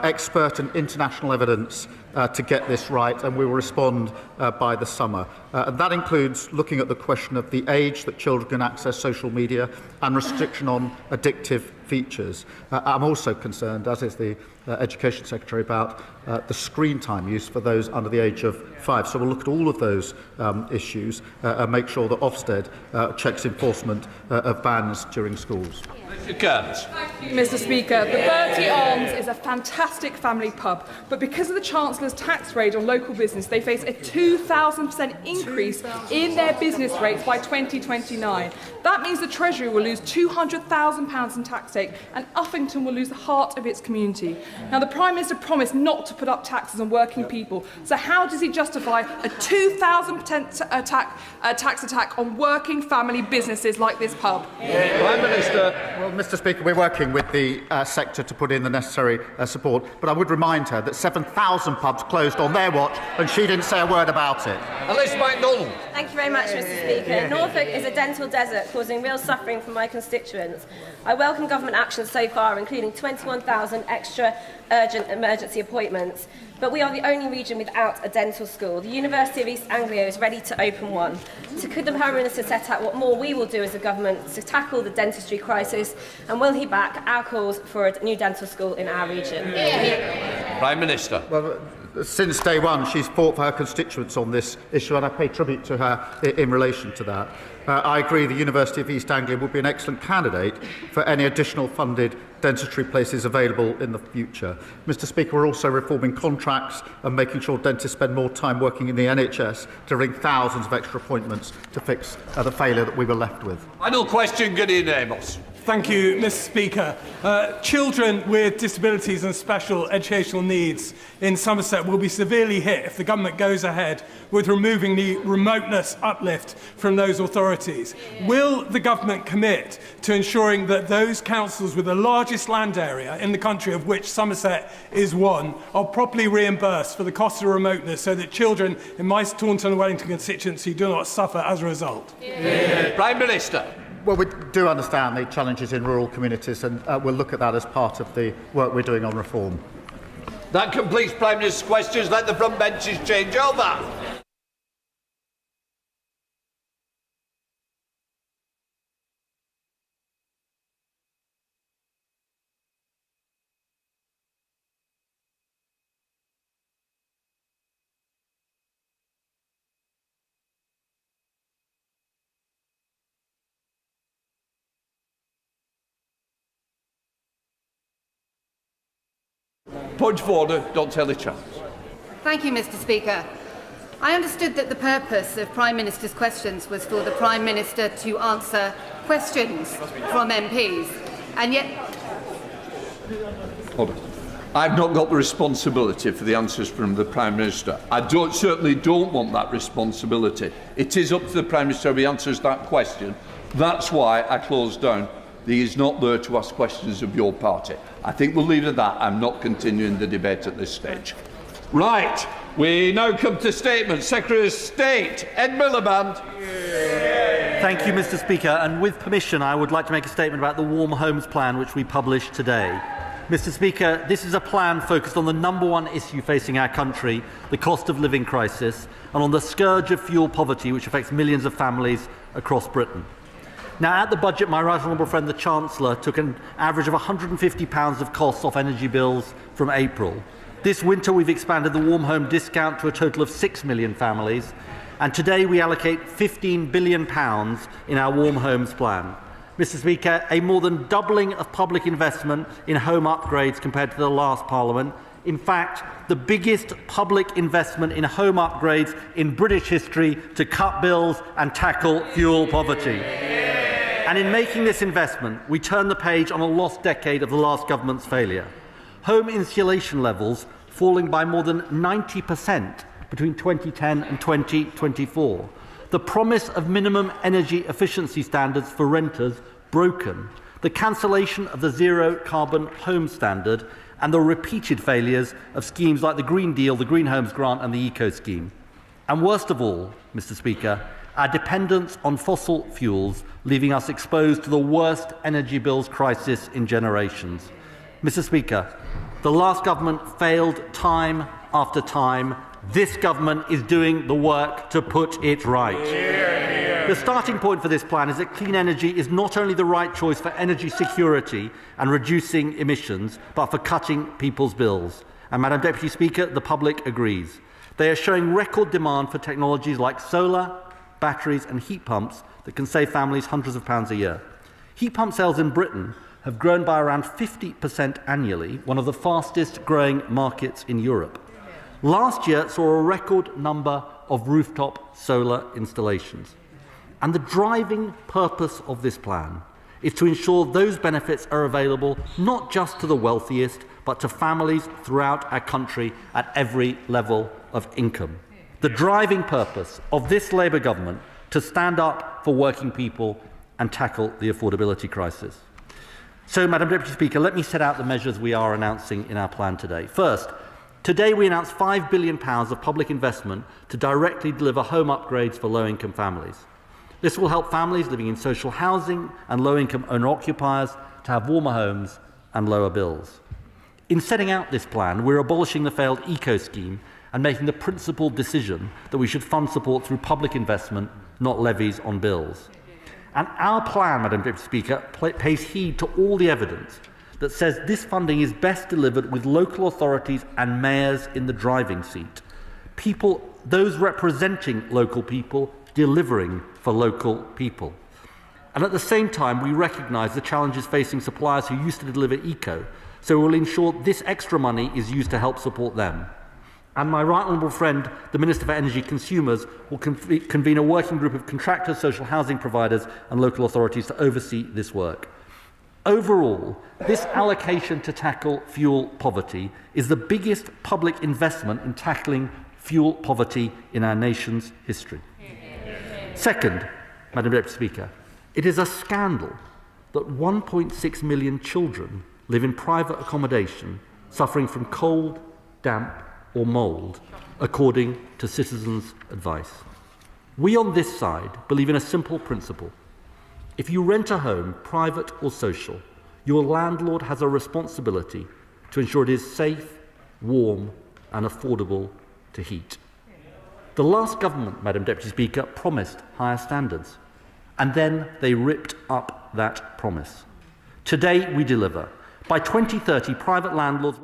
expert and international evidence to get this right, and we will respond by the summer. And that includes looking at the question of the age that children can access social media and restriction on addictive features. I'm also concerned, as is the Education Secretary, about the screen time use for those under the age of 5. So we'll look at all of those issues and make sure that Ofsted checks enforcement of bans during schools. Mr. Speaker, the Bertie Arms is a fantastic family pub, but because of the Chancellor's tax raid on local business, they face a 2,000% increase in their business rates by 2029. That means the Treasury will lose £200,000 in tax take, and Uffington will lose the heart of its community. Now, the Prime Minister promised not to put up taxes on working people, so how does he justify a 2,000% tax attack on working family businesses like this pub? Prime Minister. Well, Mr. Speaker, we're working with the sector to put in the necessary support, but I would remind her that 7,000 pubs closed on their watch, and she didn't say a word about it. Alice MacDonald. Thank you very much, Mr. Speaker. Norfolk is a dental desert causing real suffering for my constituents. I welcome government action so far, including 21,000 extra urgent emergency appointments. But we are the only region without a dental school. The University of East Anglia is ready to open one. So could the Prime Minister set out what more we will do as a government to tackle the dentistry crisis, and will he back our calls for a new dental school in our region? Prime Minister. Well, since day one, she's fought for her constituents on this issue, and I pay tribute to her in relation to that. I agree the University of East Anglia would be an excellent candidate for any additional funded dentistry places available in the future. Mr. Speaker, we're also reforming contracts and making sure dentists spend more time working in the NHS to ring thousands of extra appointments to fix the failure that we were left with. Final question, Gideon Amos. Thank you, Mr. Speaker. Children with disabilities and special educational needs in Somerset will be severely hit if the government goes ahead with removing the remoteness uplift from those authorities. Will the government commit to ensuring that those councils with the largest land area in the country, of which Somerset is one, are properly reimbursed for the cost of remoteness so that children in my Taunton and Wellington constituency do not suffer as a result? Prime Minister. Well, we do understand the challenges in rural communities, and we'll look at that as part of the work we're doing on reform. That completes Prime Minister's questions. Let the front benches change over. Point of order, don't tell a chance. Thank you, Mr. Speaker. I understood that the purpose of Prime Minister's questions was for the Prime Minister to answer questions from MPs, and yet... Hold on. I've not got the responsibility for the answers from the Prime Minister. I certainly don't want that responsibility. It is up to the Prime Minister if he answers that question. That's why I closed down. He is not there to ask questions of your party. I think we'll leave it at that. I'm not continuing the debate at this stage. Right, we now come to statements. Secretary of State, Ed Miliband. Thank you, Mr. Speaker. And with permission, I would like to make a statement about the Warm Homes Plan, which we published today. Mr. Speaker, this is a plan focused on the number one issue facing our country, the cost of living crisis, and on the scourge of fuel poverty, which affects millions of families across Britain. Now, at the budget, my right honourable friend, the Chancellor, took an average of £150 of costs off energy bills from April. This winter, we've expanded the warm home discount to a total of 6 million families, and today we allocate £15 billion in our Warm Homes Plan. Mr. Speaker, a more than doubling of public investment in home upgrades compared to the last Parliament. In fact, the biggest public investment in home upgrades in British history to cut bills and tackle fuel poverty. And in making this investment, we turn the page on a lost decade of the last government's failure. Home insulation levels falling by more than 90% between 2010 and 2024. The promise of minimum energy efficiency standards for renters broken. the cancellation of the zero carbon home standard, and the repeated failures of schemes like the Green Deal, the Green Homes Grant and the Eco Scheme. And worst of all, Mr. Speaker, our dependence on fossil fuels, leaving us exposed to the worst energy bills crisis in generations. Mr. Speaker, the last government failed time after time. This government is doing the work to put it right. The starting point for this plan is that clean energy is not only the right choice for energy security and reducing emissions, but for cutting people's bills. And, Madam Deputy Speaker, the public agrees. They are showing record demand for technologies like solar, batteries and heat pumps that can save families hundreds of pounds a year. Heat pump sales in Britain have grown by around 50% annually, one of the fastest growing markets in Europe. Last year saw a record number of rooftop solar installations. And the driving purpose of this plan is to ensure those benefits are available not just to the wealthiest, but to families throughout our country at every level of income. The driving purpose of this Labour government to stand up for working people and tackle the affordability crisis. So, Madam Deputy Speaker, let me set out the measures we are announcing in our plan today. First, today we announced £5 billion of public investment to directly deliver home upgrades for low-income families. This will help families living in social housing and low-income owner-occupiers to have warmer homes and lower bills. In setting out this plan, we're abolishing the failed Eco Scheme and making the principled decision that we should fund support through public investment, not levies on bills. And our plan, Madam Deputy Speaker, pays heed to all the evidence that says this funding is best delivered with local authorities and mayors in the driving seat. People, those representing local people, delivering for local people. And at the same time, we recognise the challenges facing suppliers who used to deliver eco, so we'll ensure this extra money is used to help support them. And my right honourable friend, the Minister for Energy Consumers, will convene a working group of contractors, social housing providers and local authorities to oversee this work. Overall, this allocation to tackle fuel poverty is the biggest public investment in tackling fuel poverty in our nation's history. Second, Madam Deputy Speaker, it is a scandal that 1.6 million children live in private accommodation suffering from cold, damp or mould, according to Citizens' Advice. We on this side believe in a simple principle. If you rent a home, private or social, your landlord has a responsibility to ensure it is safe, warm and affordable to heat. The last government, Madam Deputy Speaker, promised higher standards, and then they ripped up that promise. Today we deliver. By 2030, private landlords